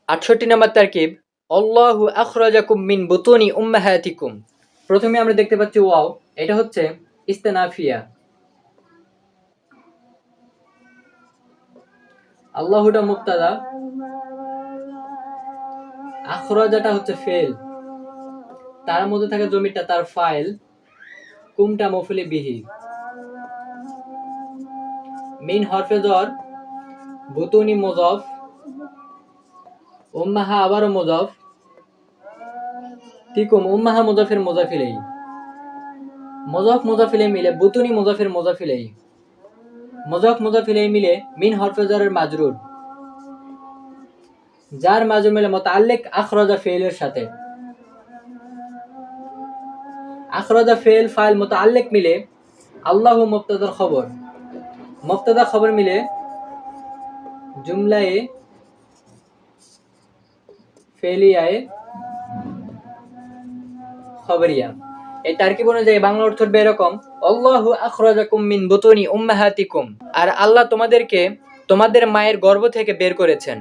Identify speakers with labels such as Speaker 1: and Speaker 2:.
Speaker 1: 68 নম্বর তারকিব, আল্লাহু আখরাজাকুম মিন বুতুনি উম্মাহাতিকুম। প্রথমে আমরা দেখতে পাচ্ছি ওয়াও, এটা হচ্ছে ইস্তেনাফিয়া। আল্লাহুটা মুবতাদা, আখরাজাটা হচ্ছে ফেল, তার মধ্যে থাকা জমিটা তার ফাইল, কুমটা মফুলি বিহি। মিন হরফে জর, বুতুনি মুজাফ, উম্মাহা আবারও মুজাফ, তিকুম উম্মাহা মুজাফের মুজাফিলাই, মুজাফ মুজাফিলাই মিলে বুতুনি মুজাফের মুজাফিলাই, মুজাফ মুজাফিলাই মিলে মিন হরফে জরের মাজরুর, যার মাজরুর মিলে মুতাআল্লিক আখরাজা ফেলের সাথে। আখরাজা ফেল ফাইল মুতাআল্লিক মিলে আল্লাহু মুবতাদার খবর, মুবতাদা খবর মিলে জুমলায়ে ফেলিয়ায়ে খবরিয়া। এই তারকিব অনুযায়ী বাংলা অর্থ হবে এরকম, আল্লাহু আখরাজাকুম মিন বুতুনি উম্মাহাতিকুম, আর আল্লাহ তোমাদেরকে তোমাদের মায়ের গর্ভ থেকে বের করেছেন।